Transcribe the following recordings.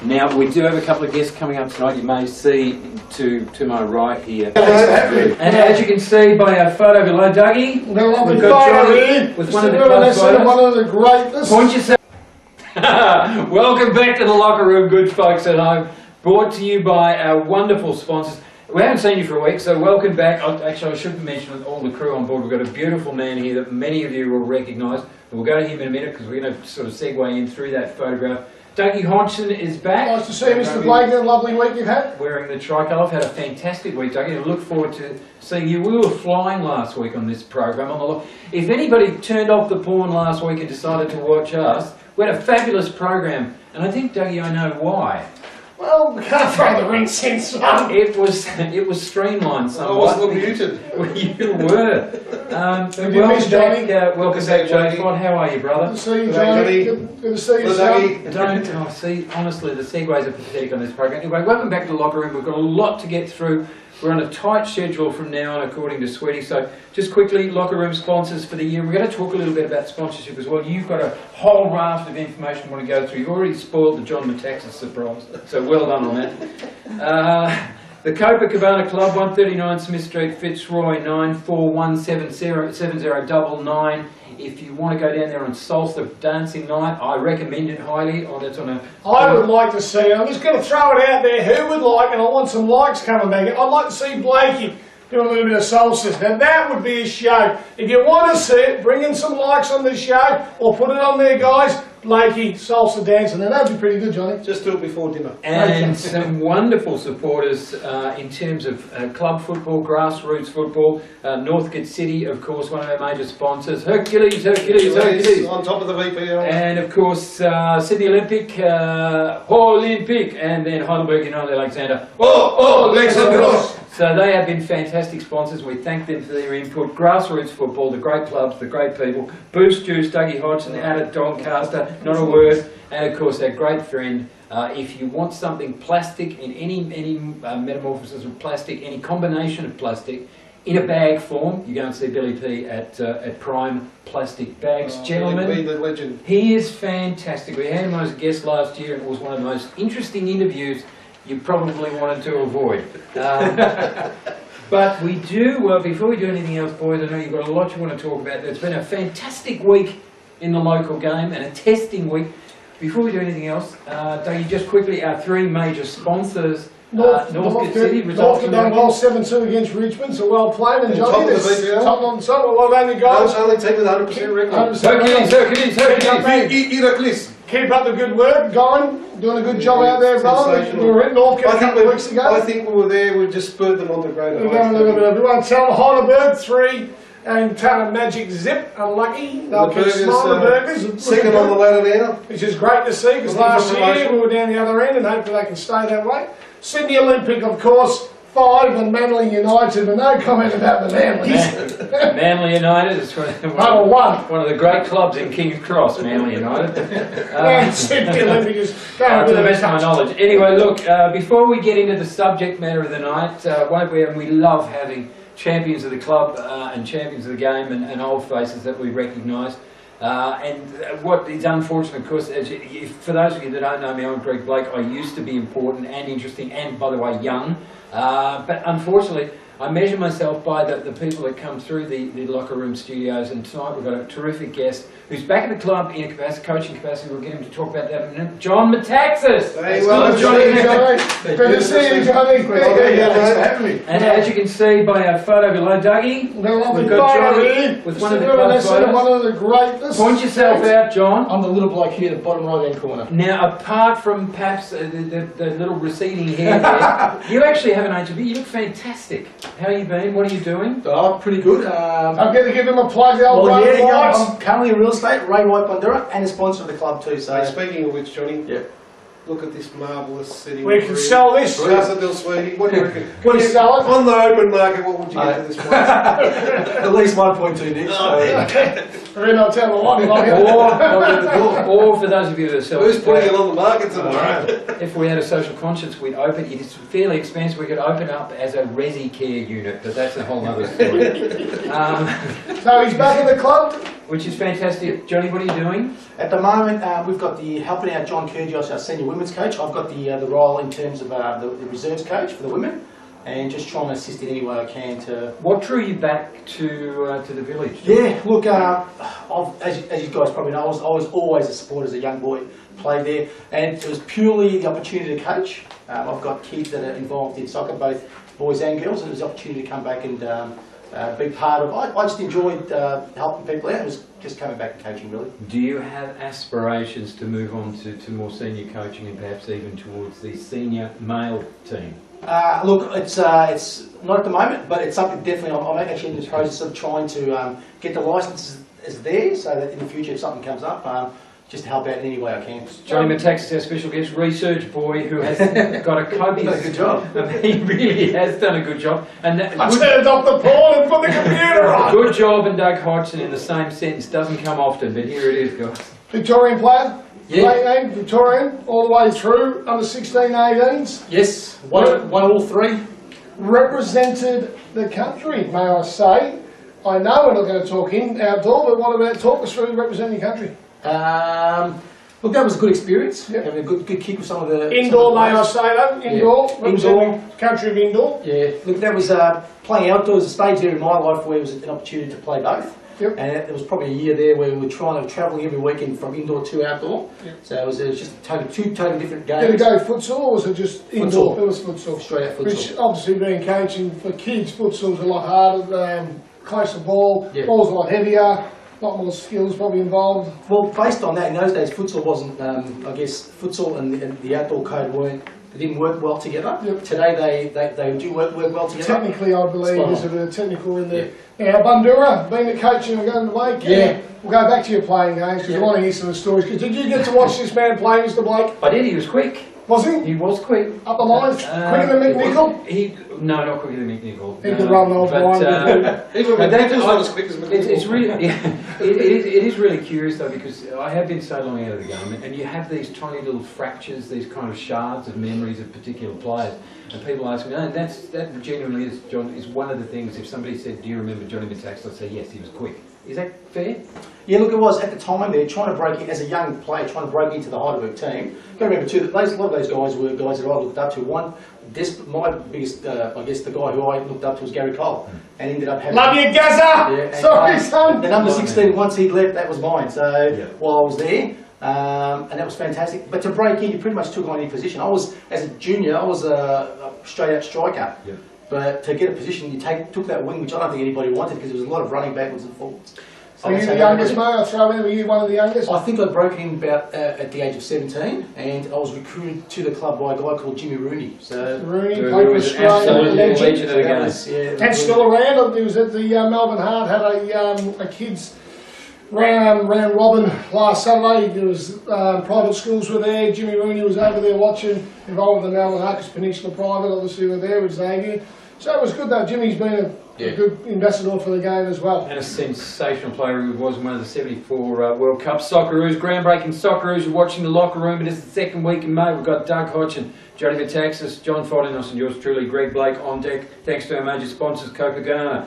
Now, we do have a couple of guests coming up tonight. You may see to my right here. And as you can see by our photo below, Dougie, we've got Johnny with one of the club photos. One of the greatest. Point yourself. Welcome back to the locker room, good folks at home. Brought to you by our wonderful sponsors. We haven't seen you for a week, so welcome back. Actually, I should mention all the crew on board. We've got a beautiful man here that many of you will recognise. We'll go to him in a minute because we're going to sort of segue in through that photograph. Dougie Hodgson is back. Nice to see you, Mr. Blake. A lovely week you've had. Wearing the tricolour. I've had a fantastic week, Dougie. I look forward to seeing you. We were flying last week on this program. If anybody turned off the porn last week and decided to watch us, we had a fabulous program. And I think, Dougie, I know why. Well, we can't throw the ring sense on. It was streamlined somewhat. I was muted. You were. Welcome back, JFOT. How are you, brother? Good to see you, Johnny. Good to see you, son. See, honestly, the segues are pathetic on this program. Anyway, welcome back to the locker room. We've got a lot to get through. We're on a tight schedule from now on, according to Sweetie. So, just quickly, locker room sponsors for the year. We're going to talk a little bit about sponsorship as well. You've got a whole raft of information you want to go through. You've already spoiled the John Metaxas surprise, so well done on that. The Copacabana Club, 139 Smith Street, Fitzroy, 94177099. If you want to go down there on Salsa Dancing Night, I recommend it highly. I would like to see, I'm just going to throw it out there, who would like, and I want some likes coming back, I'd like to see Blakey doing a little bit of salsa. Now that would be a show. If you want to see it, bring in some likes on the show, or put it on there, guys. Blakey, salsa dancing. Now that'd be pretty good, Johnny. Just do it before dinner. And some wonderful supporters in terms of club football, grassroots football. Northcote City, of course, one of our major sponsors. Hercules. On top of the VPL. And of course, Sydney Olympic, and then Heidelberg United Alexander. Alexander! So they have been fantastic sponsors. We thank them for their input. Grassroots football, the great clubs, the great people. Boost Juice, Dougie Hodgson, out at Doncaster, not a word. And of course, our great friend. If you want something plastic in any metamorphosis of plastic, any combination of plastic in a bag form, you go and see Billy P at Prime Plastic Bags. Gentlemen, the legend. He is fantastic. We had him as a guest last year, and it was one of the most interesting interviews you probably wanted to avoid. But we do, well, before we do anything else, boys, I know you've got a lot you want to talk about. It's been a fantastic week in the local game and a testing week. Before we do anything else, Dougie, just quickly, our three major sponsors. Northcote City results. Northcote done well, 7-2 against Richmond, so well played. And Johnny, top of the VPL. Top on top, well done, you guys. Only team with 100% record. Hercules. Keep up the good work, going, doing a good job out there, brother. We were in Northcote a couple of weeks ago. I think we were there, we just spurred them on to greater heights. We won't tell Heidelberg 3 and Tanner Magic Zip, unlucky. They'll keep smiling, the burgers. Second on the ladder now. Which is great to see, because last year we were down the other end and hopefully they can stay that way. Sydney Olympic, of course, 5, and Manly United, but no comment about the Manlys. Manly United is one of the great clubs in King's Cross, Manly United. And Sydney Olympic is to the best of my knowledge. Anyway, look, before we get into the subject matter of the night, we love having champions of the club and champions of the game and old faces that we recognise. And what is unfortunate, of course, for those of you that don't know me, I'm Greg Blake. I used to be important and interesting and, by the way, young. But unfortunately, I measure myself by the people that come through the locker room studios, and tonight we've got a terrific guest who's back at the club in a coaching capacity. We'll get him to talk about that in a minute. John Metaxas! Hey, well, Johnny. Good to see you, Johnny. Thanks for having me. And as you can see by our photo below, Dougie, we've got Johnny with one of the club photos. One of the greatest. Point yourself out, John. I'm the little bloke here, the bottom right-hand corner. Now, apart from perhaps the little receding hair there, you actually have an age of it. You look fantastic. How have you been? What are you doing? Oh, pretty good. I'm going to give him a plug. I'm currently in real estate, Ray White Bandera, and a sponsor of the club too. So, speaking of which, Johnny, Look at this marvellous city. We can sell this. Casa Sweetie. What do you reckon? What do you sell it? On the open market, what would you get for this place? At least 1.2 Nick. We're not telling a lot. Or for those of you that sell Who's putting it on the market tomorrow? If we had a social conscience, we'd open it. It's fairly expensive. We could open up as a resi care unit, but that's a whole other story. So he's back in the club? which is fantastic. Johnny, what are you doing? At the moment, we've got the helping out John Kyrgios, our senior women's coach. I've got the role in terms of the reserves coach for the women, and just trying to assist in any way I can to. What drew you back to the village? Yeah, look, as you guys probably know, I was always a supporter as a young boy, played there, and it was purely the opportunity to coach. I've got kids that are involved in soccer, both boys and girls, and it was an opportunity to come back and be part of. I just enjoyed helping people out. It was just coming back and coaching, really. Do you have aspirations to move on to more senior coaching and perhaps even towards the senior male team? Look, it's not at the moment, but it's something definitely. I'm actually in the process of trying to get the licences there, so that in the future, if something comes up, just to help out in any way I can. Johnny Metaxas, our special guest, research boy who has got a copious... Done a good job. He really has done a good job. And I turned off the porn and put the computer on. Good job and Doug Hodgson in the same sentence doesn't come often, but here it is, guys. Victorian player? Yeah. Great name, Victorian, all the way through, under 16, 18s. Yes, won all three. Represented the country, may I say. I know we're not going to talk outdoor, but what about talk us through representing your country? Look, that was a good experience. Yep. Having a good kick with some of the Indoor, may I players. say that? Indoor, Yeah. representing country of indoor. Yeah, look, that was playing outdoors. A stage there in my life where it was an opportunity to play both. Yep. And it was probably a year there where we were travelling every weekend from indoor to outdoor. Yep. So it was just two totally different games. Did it go futsal or was it just indoor? Futsal. It was futsal. Straight out futsal. Which obviously being coaching for kids, futsal's a lot harder, closer ball, Yeah. ball's a lot heavier, a lot more skills probably involved. Well, based on that, in those days, futsal wasn't, I guess, futsal and the outdoor code they didn't work well together. Yep. Today, they do work well together. Technically, I believe Spot on. there's a bit of technical in there. Now, Bundura, being the coach and going to Blake, Yeah. we'll go back to your playing games because Yeah. I want to hear some of the stories. Because did you get to watch this man play, Mr. Blake? I did, he was quick. Was he? He was quick. Up the lines? Quicker than McNichol? No, not quicker than McNichol. He could run the old line. Even But McNichols that- not as quick as It's McNichol. really, yeah, it is really curious though, because I have been so long out of the game, and you have these tiny little fractures, these kind of shards of memories of particular players, and people ask me, and that genuinely is, John, is one of the things. If somebody said, "Do you remember Johnny Metaxas?" I'd say, "Yes, he was quick." Is that fair? Yeah, look, it was at the time there trying to break in as a young player, trying to break into the Heidelberg team. Got to remember too that a lot of those guys were guys that I looked up to. My biggest, I guess, the guy who I looked up to was Gary Cole, and ended up having. Love you, Gaza! Yeah, and, Sorry, son! The number 16, once he'd left, that was mine. So Yeah. while I was there, and that was fantastic. But to break in, you pretty much took on any position. As a junior, I was a straight out striker. Yeah. But to get a position, you took that wing, which I don't think anybody wanted because there was a lot of running backwards and forwards. So Are you that's the how youngest, I- mate? I throw in, were you one of the youngest? I think I'd broken in about at the age of 17, and I was recruited to the club by a guy called Jimmy Rooney. So Rooney, Who played for was an Australia, absolute legend. legend of the that game. was, yeah, And still around. He was at the Melbourne Heart, had a kids round robin last Saturday. There was private schools were there. Jimmy Rooney was over there watching, involved with the Melbourne Heart, because Peninsula Private obviously were there with Xavier. So it was good though. Jimmy's been a good ambassador for the game as well. And a sensational player who was one of the 74 World Cup Socceroos, groundbreaking Socceroos. You're watching the locker room. It is the second week in May. We've got Doug Hodgson, Johnny Metaxas, John Fodinos, and yours truly, Greg Blake, on deck. Thanks to our major sponsors, Coca-Cola,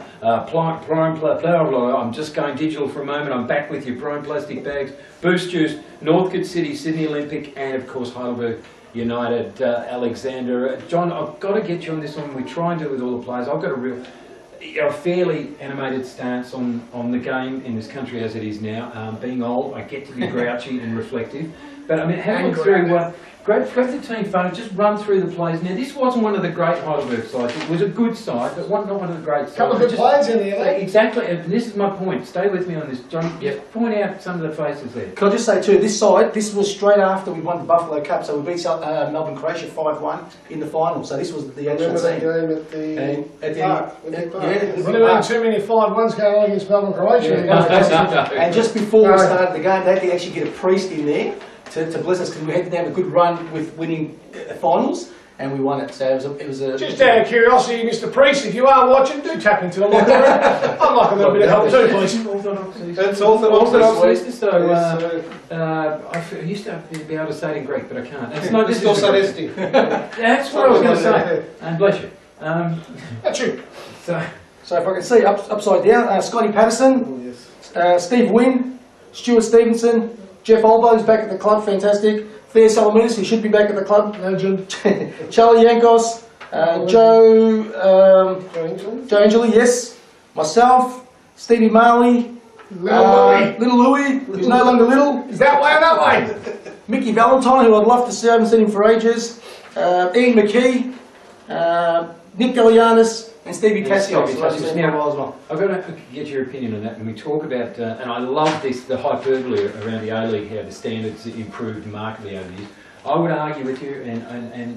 I'm just going digital for a moment. I'm back with you. Prime Plastic Bags, Boost Juice, Northcote City, Sydney Olympic, and of course Heidelberg United, Alexander. John, I've got to get you on this one. We try and do it with all the players. I've got a fairly animated stance on the game in this country as it is now. Being old, I get to be grouchy and reflective. But I mean, have a look through grab the team photo, just run through the plays. Now, this wasn't one of the great Heidelberg sides. It was a good side, but not one of the great sides. Couple of good players in there, eh? Exactly, and this is my point. Stay with me on this, John. Just point out some of the faces there. Can I just say too, this side, this was straight after we won the Buffalo Cup, so we beat Melbourne Croatia 5-1 in the final. So this was the actual Remember that team. game at the And at the Park? yeah, There weren't too many 5-1s going on against Melbourne Croatia. Yeah. And just before we started the game, they had to actually get a priest in there to bless us because we had to have a good run with winning finals, and we won it. So it was a Just out of curiosity, Mr. Priest, if you are watching, do tap into the locker room. I'd like a little bit of help too, please. That's Orthodox. Listeners, so Yes, I used to be able to say it in Greek, but I can't. That's no, this is also Esty. That's what I was going to say. And bless you. That's you. So So if I can see upside down, Scotty Patterson. Yes. Steve Wynn, Stuart Stevenson, Jeff Olbo's back at the club, fantastic. Theo Solomitis, he should be back at the club. Legend. Charlie Yankos, Joe Angeli, yes. Myself, Stevie Marley, Little Louie, who's no longer little. Is that way or that way? Mickey Valentine, who I'd love to see, I haven't seen him for ages. Ian McKee, Nick Gallianis, and Stevie Cassios. Now, I've got to get your opinion on that. When we talk about, and I love this, the hyperbole around the A-League, how the standards improved markedly over the years. I would argue with you, and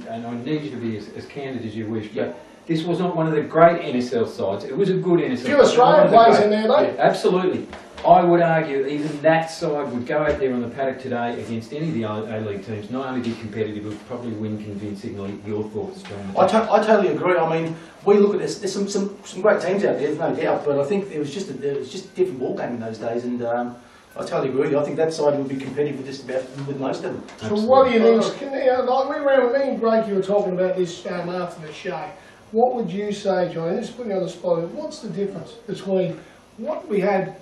I need you to be as candid as you wish, but this was not one of the great NSL sides. It was a good NSL side. Few Australian players in there, though. Yeah, absolutely. I would argue even that side would go out there on the paddock today against any of the A-League teams, not only be competitive, but probably win convincingly. Your thoughts, John? I totally agree. I mean, we look at this. There's some great teams out there, there's no doubt. But I think it was just a different ball game in those days, and I totally agree with you. I think that side would be competitive with just about with most of them. So what do you think? Like we were, me and Greg, you were talking about this after the show. What would you say, John? Just putting you on the spot. What's the difference between what we had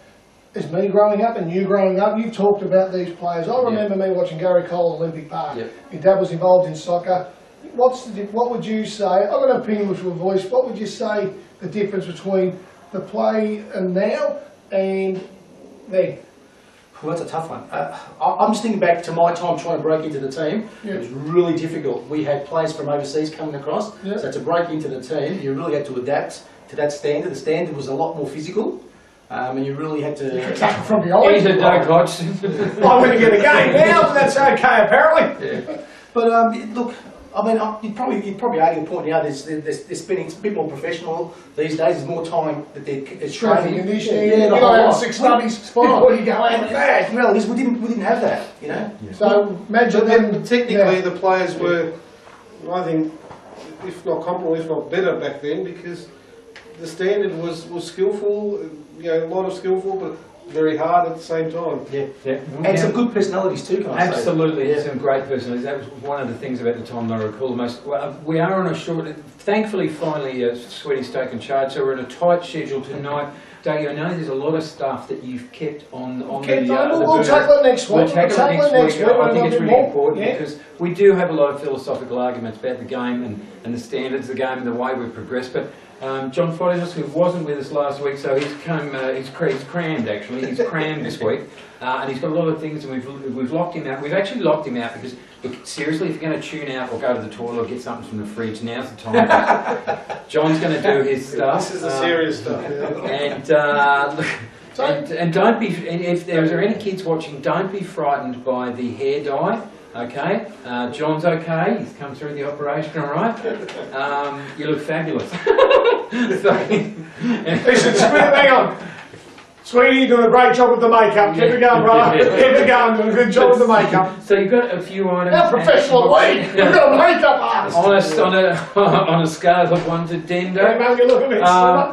as me growing up and you growing up? You've talked about these players. I remember me watching Gary Cole at Olympic Park. Your dad was involved in soccer. What would you say? I've got an opinion with your voice. What would you say the difference between the play and now and then? Well, that's a tough one. I'm just thinking back to my time trying to break into the team. It was really difficult. We had players from overseas coming across, so to break into the team, you really had to adapt to that standard. The standard was a lot more physical, and you really had to tackle from behind. He's a Doug Hodgson. I'm going to get a game now, but that's okay apparently. But look, I mean, you'd probably argue the point now. There's been a bit more professional these days. There's more time that they're training. Conditioning. You got to have 6 studies before you go out and back. Well, we didn't have that, you know. So imagine them. Technically, the players were, I think, if not comparable, if not better back then, because the standard was skillful. You know, a lot of skillful, but very hard at the same time. And some good personalities too, can I say? Absolutely, some great personalities. That was one of the things about the time that I recall the most. We are on a short, thankfully, finally, Sweety's taken charge, so we're on a tight schedule tonight. Dougie, I know there's a lot of stuff that you've kept on the we'll tackle it next week. We'll tackle it next week. I think it's really important because we do have a lot of philosophical arguments about the game and the standards of the game and the way we've progressed. But John Fodinus, who wasn't with us last week, so he's crammed actually. He's crammed this week, and he's got a lot of things, and we've locked him out. We've actually locked him out because, look, seriously, if you're going to tune out or go to the toilet or get something from the fridge, now's the time. John's going to do his stuff. This is the serious stuff. And don't be. If there are any kids watching, don't be frightened by the hair dye. Okay, John's okay. He's come through the operation all right. You look fabulous. Listen, hang on. Sweetie, you're doing a great job with the makeup. Keep it going, brother. Keep it going. Doing a good job with the makeup. So you've got a few items. How professional are we? We've got a makeup artist. On a scale of 1 to 10,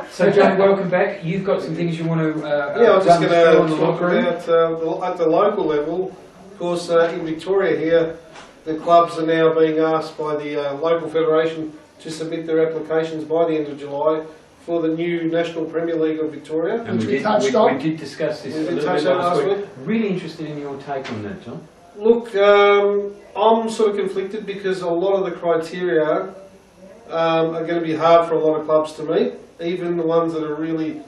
so John, welcome back. You've got some things you want to. I'm just going to talk about at the local level. Of course, in Victoria here, the clubs are now being asked by the local federation to submit their applications by the end of July for the new National Premier League of Victoria. And we did discuss this a little bit last week. Really interested in your take on that, John. Look, I'm sort of conflicted because a lot of the criteria are going to be hard for a lot of clubs to meet, even the ones that are really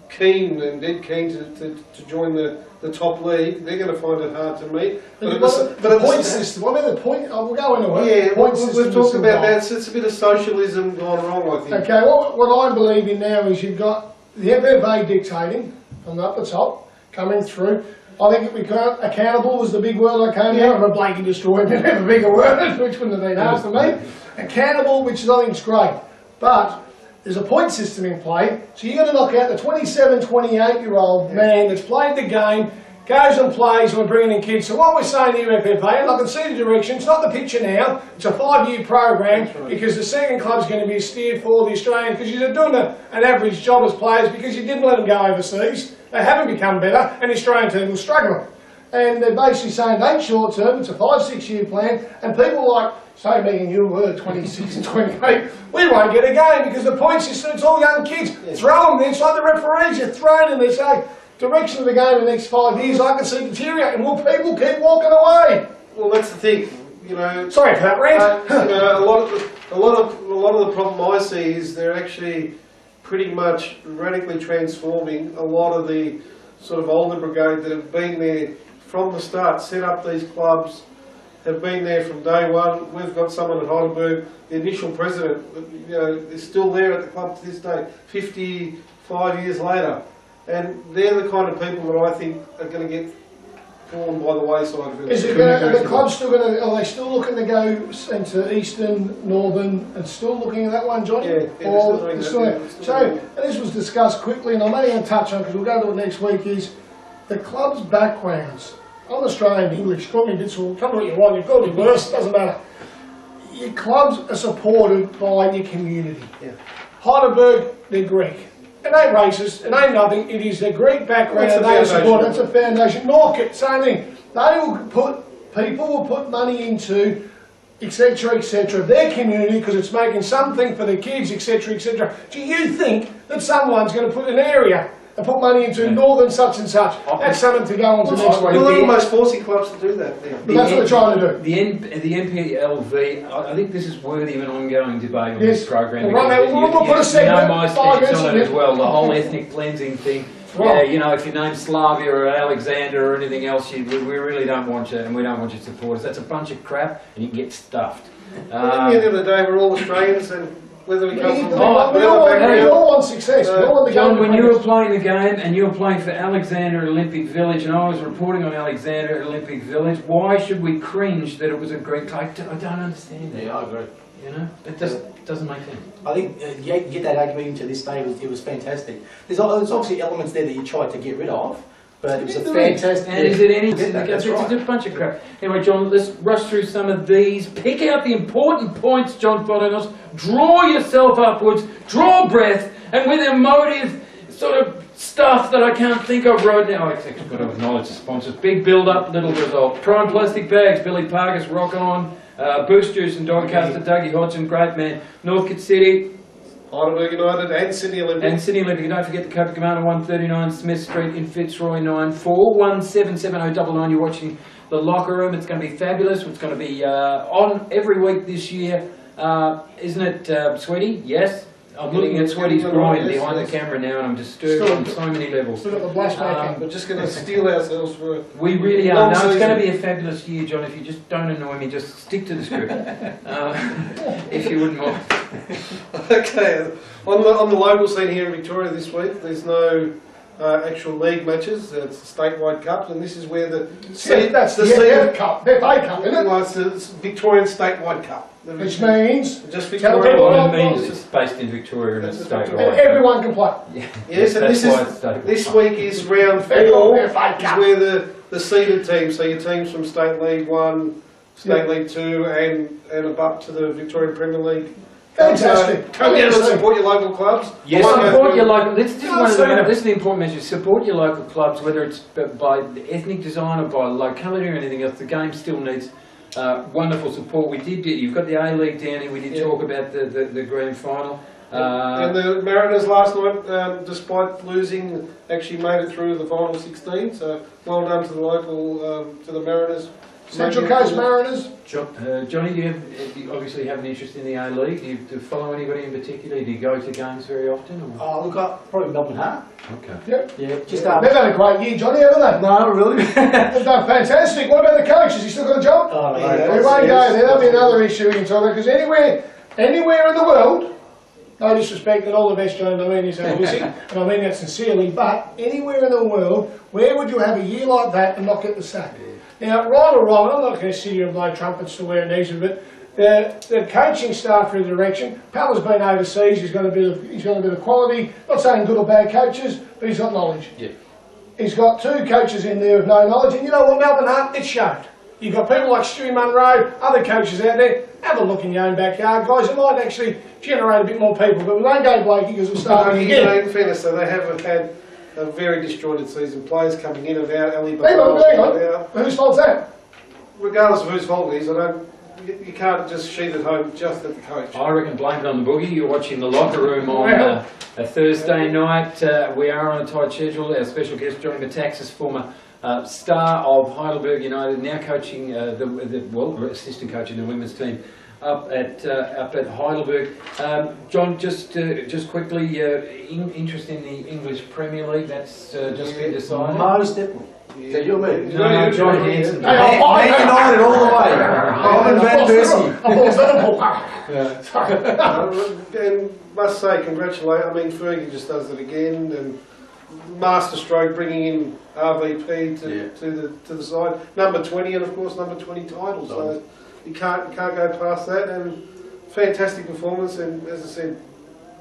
keen and dead keen to join the top league. They're going to find it hard to meet. But the point system, what about the point? We'll go into it. Yeah, we've talked about that. So it's a bit of socialism gone wrong, I think. Okay, what I believe in now is you've got the FFA dictating from up the top, coming through. I think accountable was the big word that came out. I'm a Blakey destroyed, didn't have a bigger word, which wouldn't have been hard for me. Accountable, which I think is great. But there's a point system in play, so you're going to knock out the 27, 28-year-old man that's played the game, goes and plays, and we're bringing in kids. So what we're saying here, FFA, and I can see the direction, it's not the picture now, it's a 5-year program, because the second club's going to be steered for the Australian, because you're doing an average job as players, because you didn't let them go overseas. They haven't become better, and the Australian team will struggle. And they're basically saying it ain't short term, it's a 5-6 year plan, and people like, say me and you were 26 and 28, we won't get a game because the point system, it's all young kids. Throw them there, it's like the referees, you throw them, they say, direction of the game in the next 5 years, I can see deteriorating. Will people keep walking away? Well, that's the thing. You know, Sorry for that rant. you know, a lot of the problem I see is they're actually pretty much radically transforming a lot of the sort of older brigade that have been there from the start, set up these clubs, have been there from day one. We've got someone at Heidelberg, the initial president, you know, is still there at the club to this day, 55 years later. And they're the kind of people that I think are going to get fallen by the wayside. Really. Is it going to, are the clubs still going to, are they still looking to go into Eastern, Northern, and still looking at that one, Johnny? Yeah, they're still doing that, yeah. So, and this was discussed quickly, and I'm only going to touch on because we'll go to it next week, is the club's backgrounds. I'm Australian English, call me a bit sore, tell me what you want, you've got to be worse, doesn't matter. Your clubs are supported by your community. Yeah. Heidelberg, they're Greek. It ain't racist, it ain't nothing, it is their Greek background, That's a they support, foundation. that's a foundation. Norkit, same thing. They will put, people will put money into, etc., their community because it's making something for the kids, etc., etc. Do you think that someone's going to put an area and put money into Northern such and such? That's something to go on to next week. Well, they're almost forcing clubs to do that now. But that's what they're trying to do. The NPLV, I think this is worthy of an ongoing debate on Yes. this program. Well, right, because we'll put a segment, you know my 5 stance minutes on it in as it. well, the whole ethnic cleansing thing. Right. Yeah, you know, if your name's Slavia or Alexander or anything else, we really don't want you, and we don't want you supporters. That's a bunch of crap, and you can get stuffed. At the end of the day, we're all Australians, and whether we come from We whatever all background, want success. We all want the John, game when to you were progress. playing the game and you were playing for Alexander at Olympic Village, and I was reporting on Alexander at Olympic Village, why should we cringe that it was a Greek club? I don't understand that. Yeah, I agree. You know, it just doesn't make sense. I think you get that argument into this day, it was fantastic. There's obviously elements there that you tried to get rid of, but it was a fantastic... And is it any? That's It's right. a bunch of crap. Anyway, John, let's rush through some of these. Pick out the important points, John Fodanos. Draw yourself upwards, draw breath, and with emotive sort of stuff that I can't think of right now. I've actually got to acknowledge the sponsors. Big build-up, little result. Prime Plastic Bags, Billy Parker's Rock On. Boost Juice and Doncaster, Dougie Hodgson, great man. Northcote City Heidelberg United and Sydney Olympic. and Sydney Olympic. Don't forget the Copa Commander 139 Smith Street in Fitzroy 94177099. You're watching The Locker Room. It's going to be fabulous. It's going to be on every week this year. Isn't it, Sweetie? Yes? I'm looking at Sweetie's groin behind the camera now, and I'm disturbed on so many levels. Still got the blush back in. We're just going to steel ourselves for it. We really are. Long No, it's going to season. be a fabulous year, John. If you just don't annoy me, just stick to the script. If you wouldn't mind. Okay, on the local scene here in Victoria this week, there's no actual league matches. It's the statewide cups, and this is where That's the seed- FA Cup, FA Cup, isn't it? Well, it's the Victorian statewide cup. Which means Just Tell Victoria. people Well, what- it means it's based in Victoria and it's That's statewide. everyone can play. Yes, and that's this why is it's statewide. this week is round FA 4. Cup. Is where the seeded teams, so your teams from State League 1, State League 2, and up to the Victorian Premier League. Fantastic. Come down and support your local clubs. Yes, I won't go support through- your local. Let's do No, one of fair the. enough. This is the important message. Support your local clubs, whether it's by ethnic design or by locality or anything else. The game still needs wonderful support. We did. You've got the A League down here. We did talk about the grand final. And the Mariners last night, despite losing, actually made it through the final 16. So well done to the local, to the Mariners. Central Coast Mariners. Johnny, do you obviously have an interest in the A League? Do you follow anybody in particular? Do you go to games very often? Or? Look up, probably Melbourne Heart. Okay. Yep. Yeah, just They've had a great year, Johnny, haven't they? No, really? They've done fantastic. What about the coach? Has he still got a job? Oh, no. Yeah. We won't go there. That'll be another issue we can talk about. Because anywhere in the world, no disrespect and all the best, John, I mean this, and I mean that sincerely, but anywhere in the world, where would you have a year like that and not get the sack? Now, right or wrong, I'm not going to sit here and blow trumpets to where it needs to, but the coaching staff through the direction, Palla's been overseas, he's got a bit of quality, not saying good or bad coaches, but he's got knowledge. Yeah. He's got 2 coaches in there with no knowledge, and you know what, Melbourne Heart, it showed. You've got people like Stewie Munro, other coaches out there, have a look in your own backyard, guys, it might actually generate a bit more people, but we won't go Blakey because we're starting again. In fairness, so they have had a very disjointed season. Players coming in and out, Ali Hang on, Barnes hang coming out. on. Whose fault's that? Regardless of whose fault it is, I don't. you can't just sheet it home just at the coach. I reckon blame it on the boogie. You're watching the locker room on a Thursday night. We are on a tight schedule. Our special guest, Johnny Metaxas, former star of Heidelberg United, now coaching assistant coaching the women's team up at Heidelberg. John, just quickly, interest in the English Premier League. That's just been decided. Most definitely. Is that you or me? No, John Hanson. Man United all the way. Robin Van Persie. And must say, congratulate. I mean, Fergie just does it again, and masterstroke bringing in RVP to the side. Number 20, and of course number 20 title. So you can't go past that. And fantastic performance. And as I said,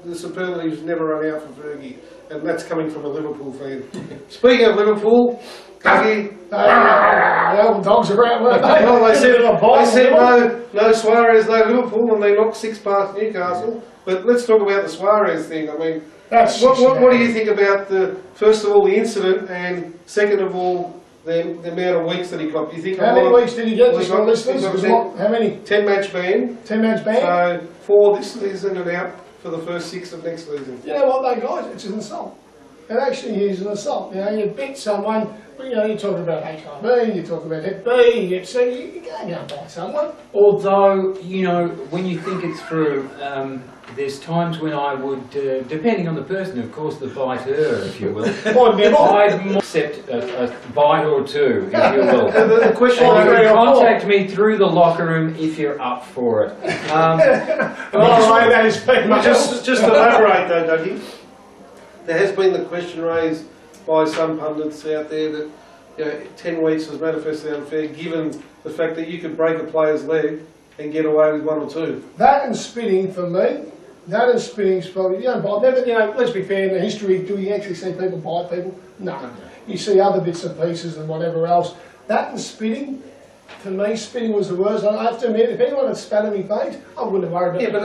the superlatives never run out for Fergie, and that's coming from a Liverpool fan. Speaking of Liverpool, Dougie. The dogs are out, weren't they? Well, they said no Suarez, no Liverpool, and they knocked 6 past Newcastle. But let's talk about the Suarez thing. I mean, what do you think about first of all the incident, and second of all the amount of weeks that he got? Do you think how many weeks did he get? Just for listeners, how many? 10-match ban. 10-match ban. So 4 this season and out for the first 6 of next season. You know what, though, guys? It's an assault. It actually is an assault. You know, you beat someone. You know, you're talking about HIV, you're talking about Hep B, Hep C. You can't go and bite someone. Although, you know, when you think it through, there's times when I would, depending on the person, of course, the biter, if you will, I'd accept a bite or two, if you will. The question And you can contact me through the locker room if you're up for it. That is just to elaborate though, Dougie, there has been the question raised by some pundits out there that 10 weeks was manifestly unfair, given the fact that you could break a player's leg and get away with 1 or 2. That and spitting for me. That and spitting's probably, let's be fair, in the history, do we actually see people bite people? No. You see other bits and pieces and whatever else. That and spitting, for me, spitting was the worst. I have to admit, if anyone had spat in my face, I wouldn't have worried about it. Yeah, but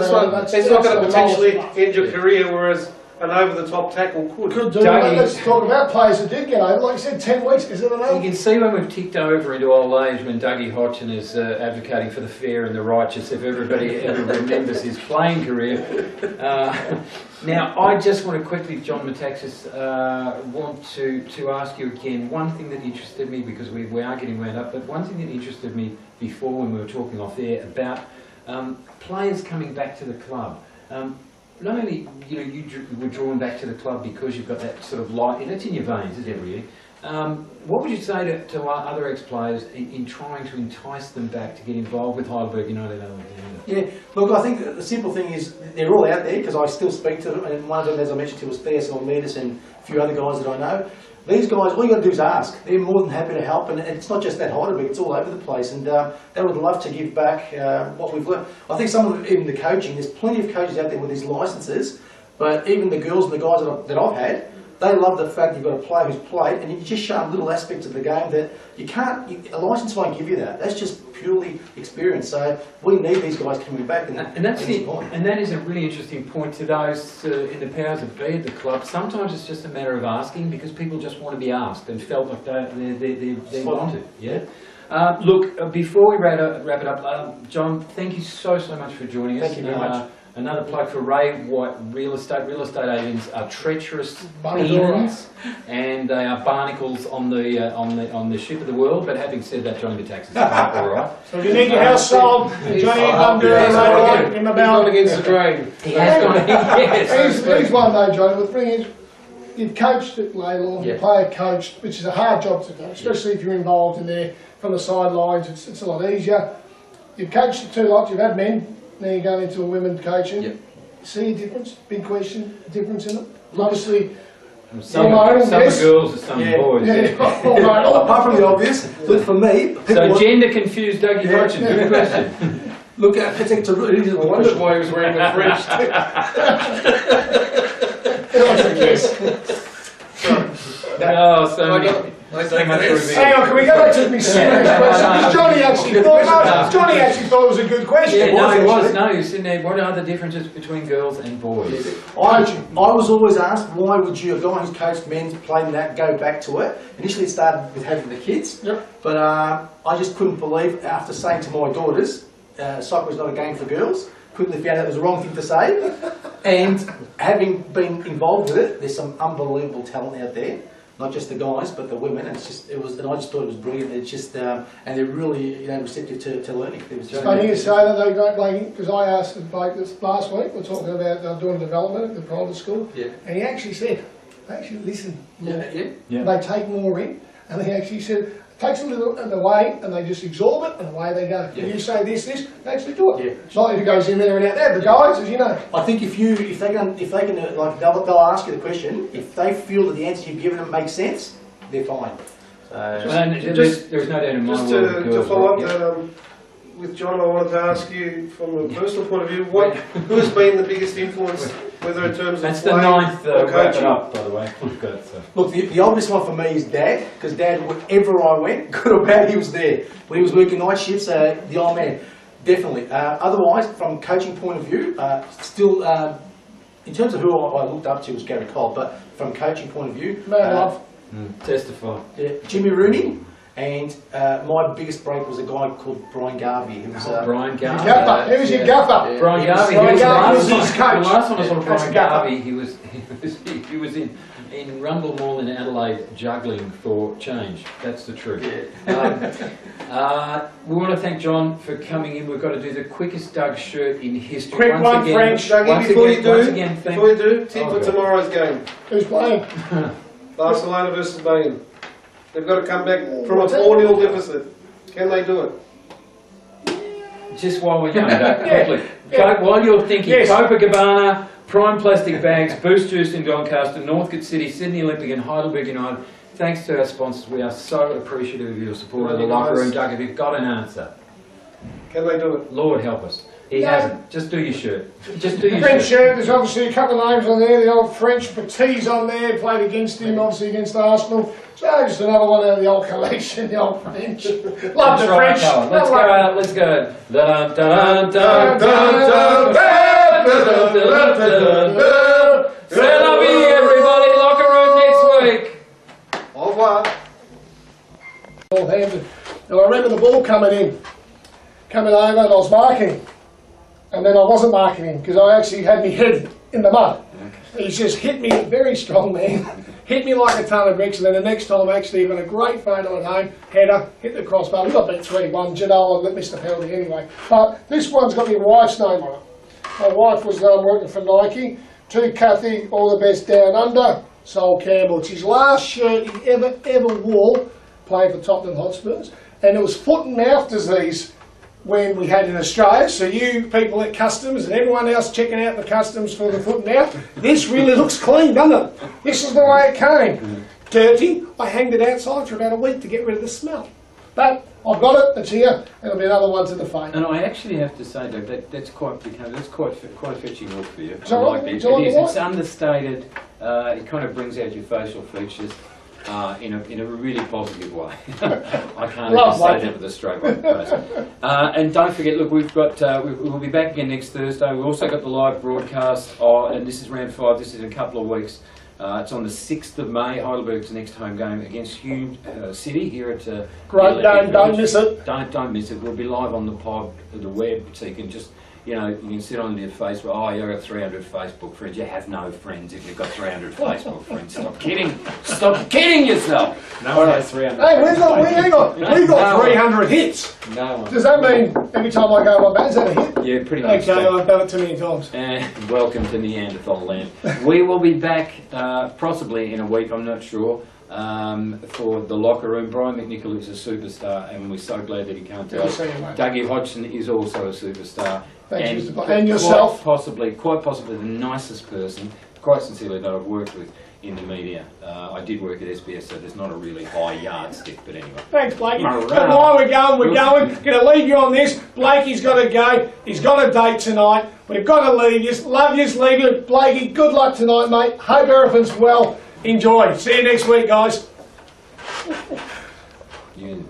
it's not going to potentially end your career, whereas an over-the-top tackle could do. Let's talk about players that did get over. Like you said, 10 weeks, is it enough? You can see when we've ticked over into old age when Dougie Hodgson is advocating for the fair and the righteous, if everybody ever remembers his playing career. Now, I just want to quickly, John Metaxas, want to ask you again, one thing that interested me, because we are getting wound up, but one thing that interested me before when we were talking off air about players coming back to the club. Not only you were drawn back to the club because you've got that sort of light, and it's in your veins, isn't it really? What would you say to other ex-players in trying to entice them back to get involved with Heidelberg United? Yeah, look, I think the simple thing is they're all out there because I still speak to them, and one of them, as I mentioned, was Theus Almeidas and a few other guys that I know. These guys, all you got to do is ask. They're more than happy to help, and it's not just at Heidelberg, it's all over the place, and they would love to give back what we've learned. I think some of even the coaching, there's plenty of coaches out there with these licences, but even the girls and the guys that I've had, they love the fact you've got a player who's played, and you just show them little aspects of the game that you can't, a licence won't give you that. That's just purely experience. So we need these guys coming back. And that's the point. And that is a really interesting point to those in the powers that be at the club. Sometimes it's just a matter of asking because people just want to be asked and felt like they wanted. Yeah. Look, before we wrap it up, John, thank you so much for joining us. Thank you very much. Another plug for Ray White Real Estate. Real estate agents are treacherous demons, and they are barnacles on the ship of the world. But having said that, Johnny Metaxas is all right. So if you need your house sold, Johnny Bundur in the bell against the drain. He has gone. Yes. He's one though, Johnny. With bringing, you've coached at Laylaw, you player coached, which is a hard job to do, especially if you're involved in there from the sidelines. It's a lot easier. You've coached the 2 lots. You've had men. Now you're going into a women coaching. Yep. See a difference? Big question. A difference in it? Obviously, some girls and some boys. Yeah. Apart from the obvious, look for me. So gender confused Dougie Hodgson. Good question. Look, it's a really good I wondered why he was wearing the fringe. Oh, so many. So much Hang on, can we go back to the serious question? Because Johnny actually thought it was a good question. Yeah, no, it was. No, you're sitting there. What are the differences between girls and boys? I was always asked, why would you, a guy who's coached men, played that, go back to it? Initially it started with having the kids, but I just couldn't believe, after saying to my daughters, soccer is not a game for girls. Quickly found out it was the wrong thing to say. And having been involved with it, there's some unbelievable talent out there. Not just the guys, but the women. And I just thought it was brilliant. It's just, and they're really, receptive to learning. It was It's just funny you say that though, great Blakey, because I asked the bloke this last week, we're talking about doing development at the private school, Yeah. and he actually said, they actually listen more. Yeah. They take more in, and he actually said, it takes a little away, and they just absorb it, and away they go. Yeah. And you say this, they actually do it. Yeah. It's not who goes in there and out there, the guys, as you know. I think if they can, like they'll ask you the question. If they feel that the answer you've given them makes sense, they're fine. And Just- there's no doubt in my Just world. to girls, follow up yeah. that, with John, I wanted to ask you from a personal point of view, who's been the biggest influence, whether in terms of That's the playing ninth or wrap it coaching? up, by the way. We've got, Look, the obvious one for me is Dad, because Dad, wherever I went, good or bad, he was there. When he was working night shifts, the old man, definitely. Otherwise, from a coaching point of view, still, in terms of who I looked up to was Gary Cole, but from a coaching point of view, Man, love. testify. Jimmy Rooney, and my biggest break was a guy called Brian Garvey. Who was, Brian Garvey. Gaffer, who was your gaffer? Brian Garvey. Brian He was Garvey was the his last coach. the last time I saw That's Brian a gaffer. Garvey, he was in Rundle Mall in Adelaide juggling for change. That's the truth. We want to thank John for coming in. We've got to do the quickest Doug shirt in history. Quick Once one, again, French. Dougie, once before again- you once do, again, thank- before you do, tip Oh, for God. tomorrow's game. Who's playing? Barcelona versus Bayern. They've got to come back from a 4-0 deficit. Can they do it? Just while we're going, Doug, Yeah. quickly. Yeah. While you're thinking, Yes. Copacabana, Prime Plastic Bags, Boost Juice in Doncaster, Northcote City, Sydney Olympic and Heidelberg United. Thanks to our sponsors, we are so appreciative of your support of the locker room. Doug, if you've got an answer, Can they do it? Lord help us. He No. hasn't. Just do your shirt. Just do your French shirt. shirt, there's obviously a couple of names on there, the old French Petit's on there, played against him, obviously against Arsenal. So just another one out of the old collection, the old French. Love the That's right, French. Colin. Let's go Love out. Let's go. Dun, dun, dun, dun, dun, dun. C'est la vie, everybody. Locker room next week. Au revoir. All-handed. And I remember the ball coming over and I was marking. And then I wasn't marking him because I actually had my head in the mud. He just hit me, very strong man, hit me like a ton of bricks, and then the next time actually even a great photo at home, header, hit the crossbar. We got beat 3-1, Janelle and missed the penalty anyway. But this one's got my wife's name on it. My wife was working for Nike. To Kathy, all the best down under. Sol Campbell. It's his last shirt he ever wore playing for Tottenham Hotspurs. And it was foot and mouth disease when we had in Australia. So you people at customs and everyone else checking out the customs for the foot and mouth, this really looks clean, doesn't it? This is the way it came. Dirty. I hanged it outside for about a week to get rid of the smell. But I've got it, it's here, and it'll be another one to the fame. And I actually have to say, Doug, that's quite a fetching look for you. So I like what- it. so what It is. you It's understated. It kind of brings out your facial features in a really positive way. I can't even say that with a straight white face. And don't forget, look, we'll be back again next Thursday. We've also got the live broadcast, and this is round 5. This is in a couple of weeks. It's on the 6th of May, Heidelberg's next home game against Hume City here at Great game, don't miss it. Don't miss it. We'll be live on the pod, the web, so you can just, you can sit on your Facebook. Oh, you've got 300 Facebook friends. You have no friends if you've got 300 Facebook friends. Stop kidding. Stop kidding yourself. No one has 300. Hey, we got 300 hits. No one. Does that mean every time I go on my bat, is that a hit? Yeah, pretty much. Okay, I've done it too many times. And welcome to Neanderthal land. We will be back possibly in a week, I'm not sure, for the locker room. Brian McNichol is a superstar, and we're so glad that he came to Good to us. see you, mate. Dougie Hodgson is also a superstar. Thanks, Mr. Black. And yourself. Quite possibly the nicest person, quite sincerely, that I've worked with in the media. I did work at SBS, so there's not a really high yardstick, but anyway. Thanks, Blakey. All But right. while we're going, Going to leave you on this. Blakey's got to go. He's got a date tonight. We've got to leave you. Love you, leave you. Blakey, good luck tonight, mate. Hope everything's well. Enjoy. See you next week, guys. You